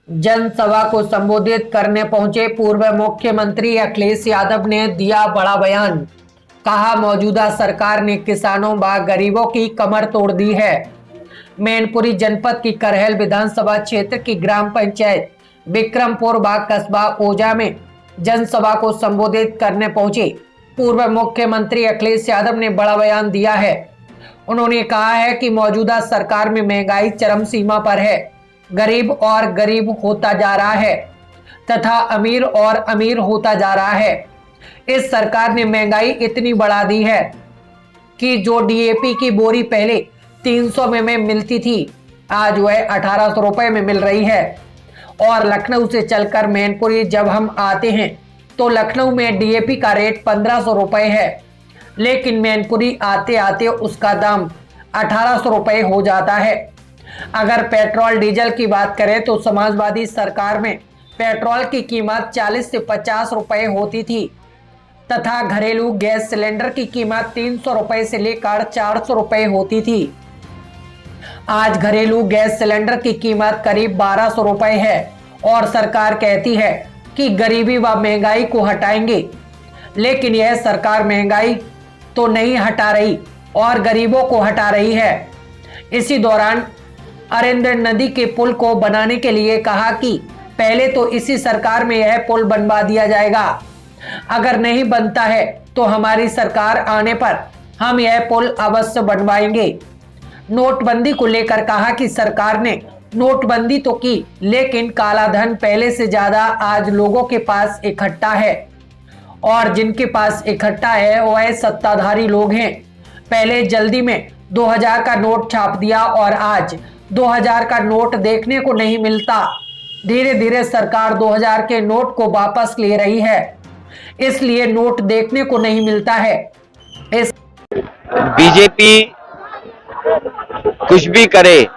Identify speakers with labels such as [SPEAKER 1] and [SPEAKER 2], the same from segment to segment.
[SPEAKER 1] जनसभा को संबोधित करने पहुंचे पूर्व मुख्यमंत्री अखिलेश यादव ने दिया बड़ा बयान। कहा, मौजूदा सरकार ने किसानों व गरीबों की कमर तोड़ दी है। मैनपुरी जनपद की करहल विधानसभा क्षेत्र की ग्राम पंचायत विक्रमपुर व कस्बा ओजा में जनसभा को संबोधित करने पहुंचे पूर्व मुख्यमंत्री अखिलेश यादव ने बड़ा बयान दिया है। उन्होंने कहा है कि मौजूदा सरकार में महंगाई चरम सीमा पर है, गरीब और गरीब होता जा रहा है तथा अमीर और अमीर होता जा रहा है। इस सरकार ने महंगाई इतनी बढ़ा दी है कि जो डीएपी की बोरी पहले 300 में मिलती थी, आज वह 1800 रुपए में मिल रही है। और लखनऊ से चलकर मैनपुरी जब हम आते हैं तो लखनऊ में डीएपी का रेट 1500 रुपए है, लेकिन मैनपुरी आते आते उसका दाम 1800 रुपए हो जाता है। अगर पेट्रोल डीजल की बात करें तो समाजवादी सरकार में पेट्रोल की कीमत 40 से 50 रुपए होती थी तथा घरेलू गैस सिलेंडर की कीमत 300 रुपए से लेकर 400 रुपए होती थी। आज घरेलू गैस सिलेंडर की कीमत करीब 1200 रुपए है और सरकार कहती है कि गरीबी व महंगाई को हटाएंगे, लेकिन यह सरकार महंगाई तो नहीं हटा रही और गरीबों को हटा रही है। इसी दौरान अरेंद्र नदी के पुल को बनाने के लिए कहा कि पहले तो इसी सरकार में यह पुल बनवा दिया जाएगा, अगर नहीं बनता है तो हमारी सरकार आने पर हम यह पुल अवश्य बनवाएंगे। नोटबंदी को लेकर कहा कि सरकार ने नोटबंदी तो की, लेकिन काला धन पहले से ज्यादा आज लोगों के पास इकट्ठा है और जिनके पास इकट्ठा है वह सत्ताधारी लोग हैं। पहले जल्दी में 2000 का नोट छाप दिया और आज 2000 का नोट देखने को नहीं मिलता। धीरे धीरे सरकार 2000 के नोट को वापस ले रही है, इसलिए नोट देखने को नहीं मिलता है। इस
[SPEAKER 2] बीजेपी कुछ भी करे,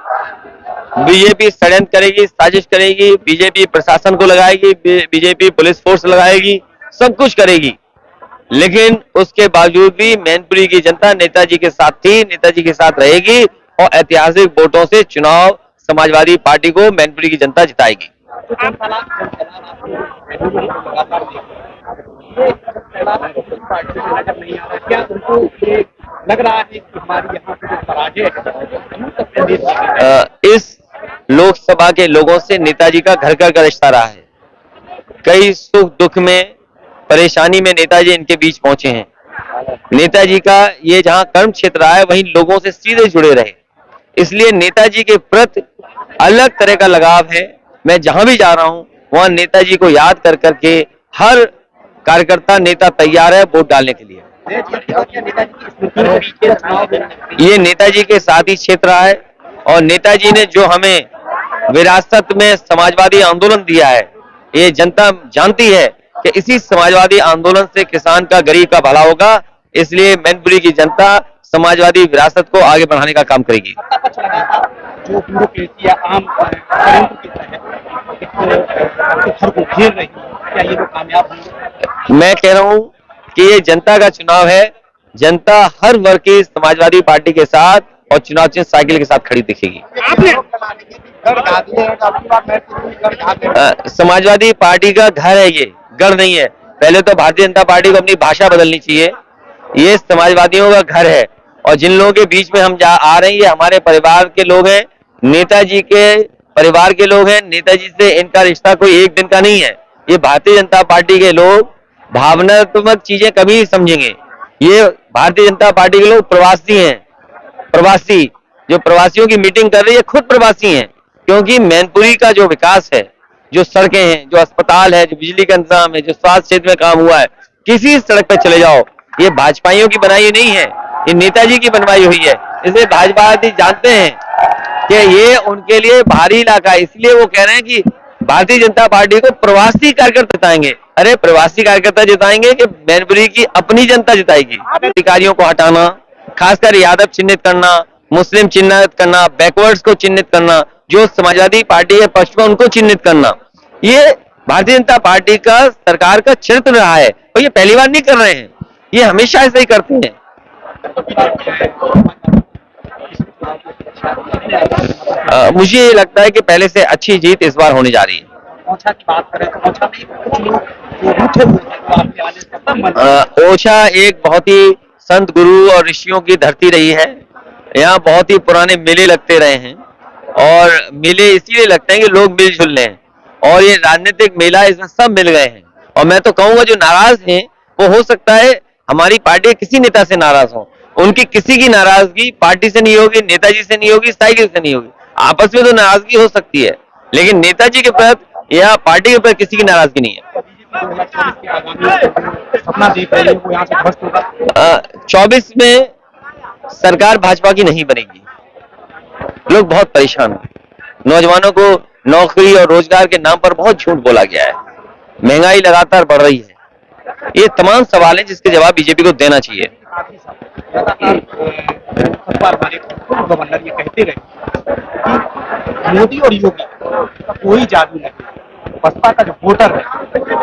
[SPEAKER 2] बीजेपी षड्यंत्र करेगी, साजिश करेगी, बीजेपी प्रशासन को लगाएगी, बीजेपी पुलिस फोर्स लगाएगी, सब कुछ करेगी, लेकिन उसके बावजूद भी मैनपुरी की जनता नेताजी के साथ थी, नेताजी के साथ रहेगी और ऐतिहासिक वोटों से चुनाव समाजवादी पार्टी को मैनपुरी की जनता जिताएगी।
[SPEAKER 3] लग रहा है कि हमारी यहाँ पे जो पराजय है
[SPEAKER 2] इस लोकसभा के लोगों से नेताजी का घर घर का रिश्ता रहा है। कई सुख दुख में, परेशानी में नेताजी इनके बीच पहुंचे हैं। नेताजी का ये जहां कर्म क्षेत्र रहा है वहीं लोगों से सीधे जुड़े रहे, इसलिए नेताजी के प्रति अलग तरह का लगाव है। मैं जहां भी जा रहा हूं वहां नेताजी को याद कर करके हर कार्यकर्ता नेता तैयार है वोट डालने के लिए। ये नेताजी के साथ ही क्षेत्र रहा है और नेताजी ने जो हमें विरासत में समाजवादी आंदोलन दिया है, ये जनता जानती है कि इसी समाजवादी आंदोलन से किसान का, गरीब का भला होगा। इसलिए मैनपुरी की जनता समाजवादी विरासत को आगे बढ़ाने का काम करेगी।
[SPEAKER 3] जो ब्यूरोक्रेसी या आम को घेर रही है, क्या ये लोग कामयाब होंगे?
[SPEAKER 2] मैं कह रहा हूं कि ये जनता का चुनाव है। जनता हर वर्ग की समाजवादी पार्टी के साथ और चुनाव चिन्ह साइकिल के साथ खड़ी दिखेगी। समाजवादी पार्टी का घर है, ये गढ़ नहीं है। पहले तो भारतीय जनता पार्टी को अपनी भाषा बदलनी चाहिए। ये समाजवादियों का घर है और जिन लोगों के बीच में हम आ रहे हैं ये हमारे परिवार के लोग हैं, नेताजी के परिवार के लोग हैं। नेताजी से इनका रिश्ता कोई एक दिन का नहीं है। ये भारतीय जनता पार्टी के लोग भावनात्मक चीजें कभी नहीं समझेंगे। ये भारतीय जनता पार्टी के लोग प्रवासी हैं। प्रवासी जो प्रवासियों की मीटिंग कर रही है खुद प्रवासी हैं, क्योंकि मैनपुरी का जो विकास है, जो सड़कें हैं, जो अस्पताल है, जो बिजली का इंतजाम है, जो स्वास्थ्य क्षेत्र में काम हुआ है, किसी सड़क पर चले जाओ, ये भाजपाइयों की बनाई नहीं है, ये नेताजी की बनवाई हुई है। इसलिए भाजपा जानते हैं कि ये उनके लिए भारी इलाका है, इसलिए वो कह रहे हैं कि भारतीय जनता पार्टी को प्रवासी कार्यकर्ता जिताएंगे। अरे प्रवासी कार्यकर्ता जिताएंगे कि मैनपुरी की अपनी जनता जिताएगी। अधिकारियों को हटाना, खासकर यादव चिन्हित करना, मुस्लिम चिन्हित करना, बैकवर्ड्स को चिन्हित करना, जो समाजवादी पार्टी के पक्ष में उनको चिन्हित करना, ये भारतीय जनता पार्टी का, सरकार का चरित्र रहा है और ये पहली बार नहीं कर रहे हैं, ये हमेशा ऐसे ही करते हैं। मुझे ये लगता है कि पहले से अच्छी जीत इस बार होने जा रही है।
[SPEAKER 3] ओछा की बात करें तो ओछा में कुछ लोग जो रूठे हुए हैं वो आपके आने से कब मन
[SPEAKER 2] ओछा एक बहुत ही संत गुरु और ऋषियों की धरती रही है। यहाँ बहुत ही पुराने मेले लगते रहे हैं और मेले इसीलिए लगते हैं कि लोग मिलजुल रहे हैं और ये राजनीतिक मेला इसमें सब मिल गए हैं। और मैं तो कहूंगा जो नाराज हैं वो हो सकता है हमारी पार्टी के किसी नेता से नाराज हो, उनकी किसी की नाराजगी पार्टी से नहीं होगी, नेताजी से नहीं होगी, साइकिल से नहीं होगी। आपस में तो नाराजगी हो सकती है लेकिन नेताजी के प्रति या पार्टी के प्रति किसी की नाराजगी नहीं है।
[SPEAKER 3] सपना देख रही है वो यहाँ से ध्वस्त होगा।
[SPEAKER 2] 24 में सरकार भाजपा की नहीं बनेगी। लोग बहुत परेशान हैं। नौजवानों को नौकरी और रोजगार के नाम पर बहुत झूठ बोला गया है। महंगाई लगातार बढ़ रही है। ये तमाम सवाल हैं जिसके जवाब बीजेपी को देना चाहिए।
[SPEAKER 3] गवर्नर ये कहते रहे कि मोदी और योगी का कोई जादू नहीं, बसपा का जो वोटर है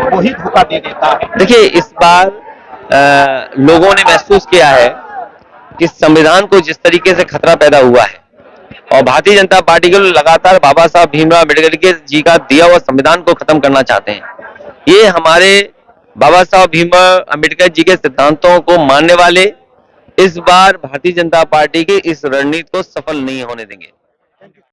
[SPEAKER 3] वही धोखा दे देता है।
[SPEAKER 2] देखिए इस बार लोगों ने महसूस किया है कि संविधान को जिस तरीके से खतरा पैदा हुआ है और भारतीय जनता पार्टी के लोग लगातार बाबा साहब भीमराव अम्बेडकर जी का दिया हुआ संविधान को खत्म करना चाहते हैं। ये हमारे बाबा साहब भीमराव अम्बेडकर जी के सिद्धांतों को मानने वाले इस बार भारतीय जनता पार्टी की इस रणनीति को सफल नहीं होने देंगे।